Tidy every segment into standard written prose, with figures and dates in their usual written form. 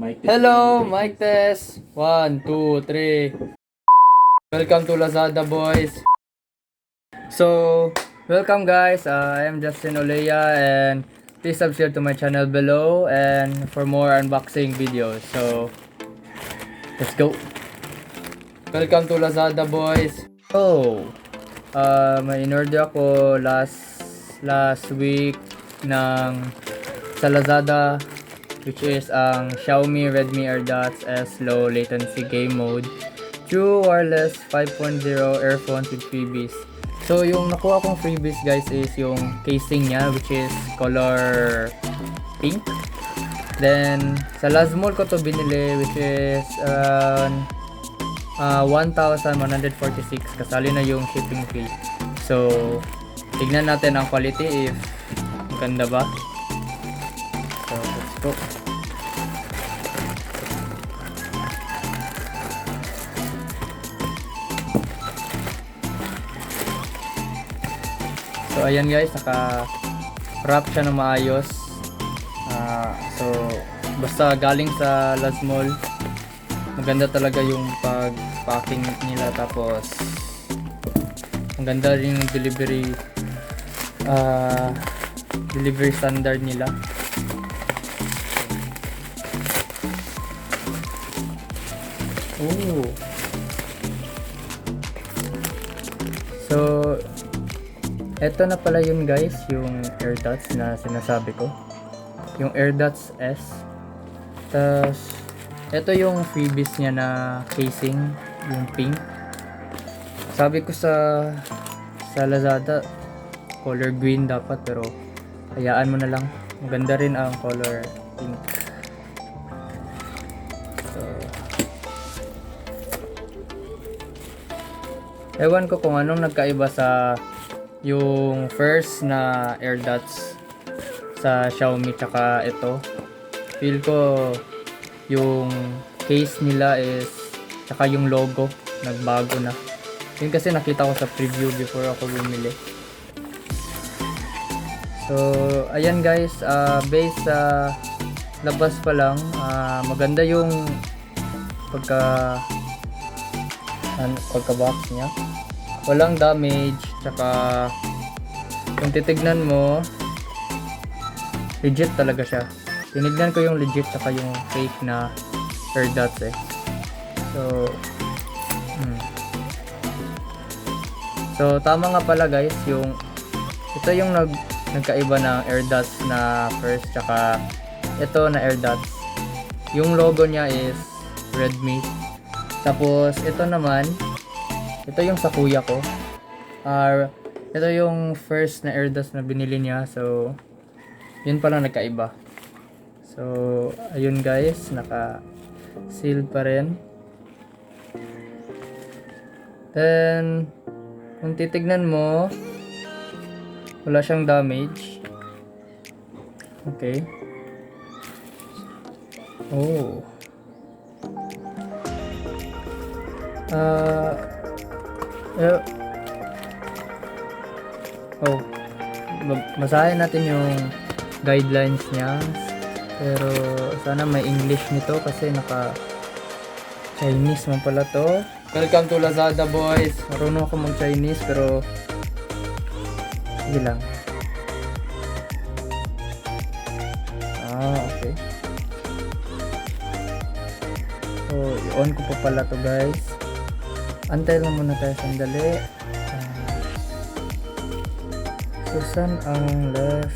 Hello, mic test. 1, 2, 3. Welcome to Lazada, boys. So, welcome guys. I am Justin Olea and please subscribe to my channel below and for more unboxing videos. So, let's go. Welcome to Lazada, boys. So, may in-order ako last week ng sa Lazada, which is ang Xiaomi Redmi AirDots S Low Latency Game Mode True Wireless 5.0 earphones with freebies. So yung nakuha kong freebies guys is yung casing niya, which is color pink. Then sa Lazmall ko to binili, which is around 1,146, kasali na yung shipping fee. So tignan natin ang quality if ganda ba. So let's go. So ayan guys, naka-wrap siya ng maayos. So basta galing sa Lazmall, maganda talaga yung pag-packing nila, tapos ang ganda rin yung delivery standard nila. Oh. So eto na pala yun guys, yung AirDots na sinasabi ko, yung AirDots S. Tas eto yung freebies niya na casing, yung pink. Sabi ko sa Lazada color green dapat, pero hayaan mo na lang, maganda rin ang color pink. So ewan ko kung anong nagkaiba sa yung first na AirDots sa Xiaomi tsaka ito. Feel ko yung case nila is tsaka yung logo nagbago na. Yun kasi nakita ko sa preview before ako bumili. So ayan guys, based sa labas pa lang, maganda yung pagka-box niya. Walang damage, tsaka kung titignan mo, legit talaga siya. Tinignan ko yung legit tsaka yung fake na AirDots eh. So tama nga pala guys, yung ito yung nagkaiba ng AirDots na first tsaka ito na AirDots. Yung logo niya is Redmi. Tapos ito naman, ito yung sa kuya ko. Ito yung first na AirDots na binili niya. So yun pala nagkaiba. So ayun guys, naka-seal pa rin. Then kung titignan mo, wala siyang damage. Okay. Oh. Masahin natin yung guidelines niya. Pero sana may English nito kasi naka Chinese man pala to. Welcome to Lazada, boys. Marunong ako mag Chinese pero sige lang. Okay. So i-on ko pa pala to guys. Antay lang muna tayo sandali. So saan ang left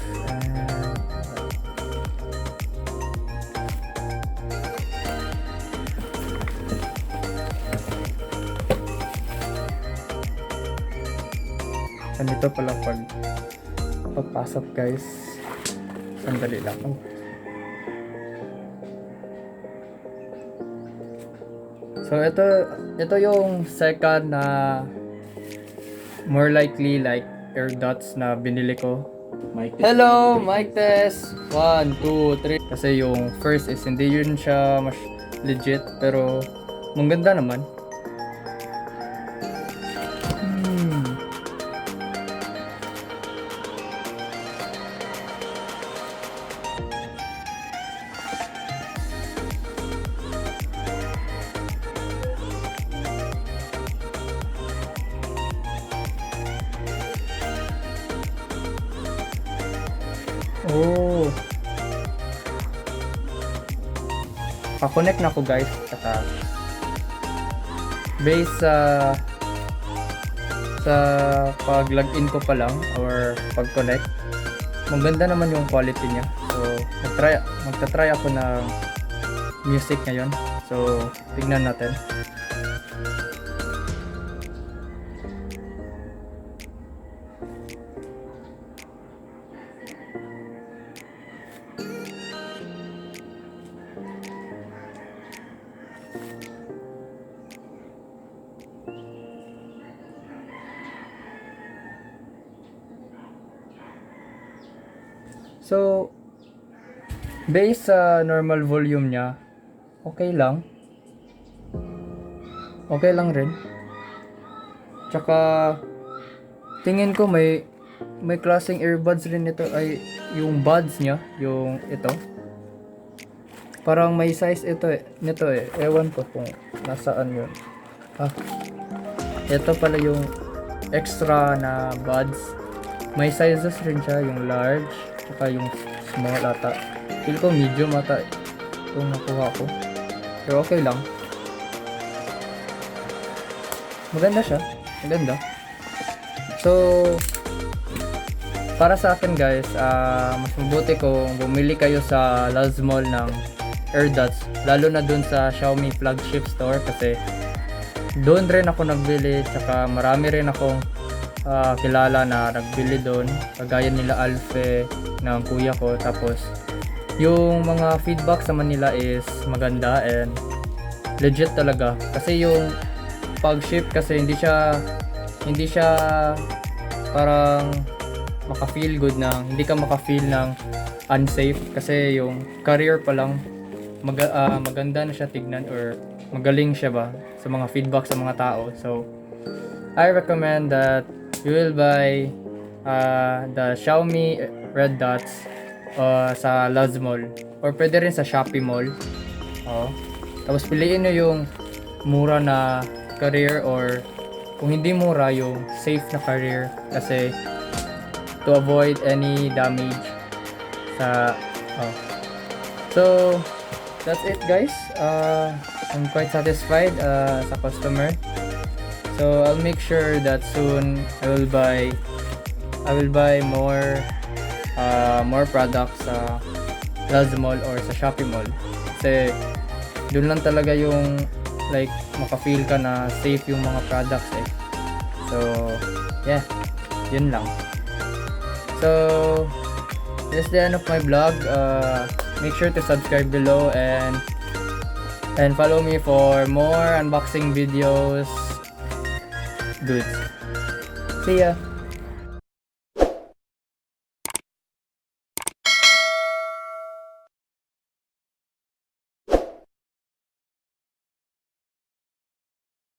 and ganito pala pagpasok guys. Sandali lang. So ito yung second na more likely like AirDots na binili ko. Hello, mic test. 1, 2, 3. Kasi yung first is hindi yun siya mas legit, pero maganda naman. Oh. Pa-connect na ako guys. Saka based sa pag-login ko pa lang or pag-connect, maganda naman yung quality niya. So, magta-try ako ng music ngayon. So, tingnan natin. So, based sa normal volume niya, okay lang. Okay lang rin. Tsaka, tingin ko may klaseng earbuds rin ito, ay yung buds niya, yung ito. Parang may size ito nito eh. Ewan ko kung nasaan yun. Ito pala yung extra na buds. May sizes rin siya, yung large, tsaka yung small ata. Feel ko medium ata yung nakuha ko. Pero okay lang. Maganda siya. Maganda. So, para sa akin guys, mas mabuti kung bumili kayo sa Laz Mall ng AirDots. Lalo na dun sa Xiaomi flagship store kasi doon rin ako nagbili. Tsaka marami rin akong kilala na nagbili doon, kagaya nila Alfe ng kuya ko. Tapos yung mga feedback sa Manila is maganda and legit talaga kasi yung pag-ship kasi hindi siya parang maka-feel good hindi ka maka-feel ng unsafe kasi yung carrier pa lang maganda na siya tignan or magaling siya ba sa mga feedback sa mga tao. So I recommend that you will buy the Xiaomi Red Dots sa Laz Mall or pwede rin sa Shopee Mall. Tapos piliin nyo yung mura na carrier or kung hindi mura yung safe na carrier kasi to avoid any damage sa So that's it guys. I'm quite satisfied sa customer. So I'll make sure that soon I will buy more products sa Laz Mall or sa Shopee Mall. Kasi doon lang talaga yung like maka-feel ka na safe yung mga products eh. So yeah, yun lang. So this is the end of my vlog. Make sure to subscribe below and follow me for more unboxing videos. Good. See ya.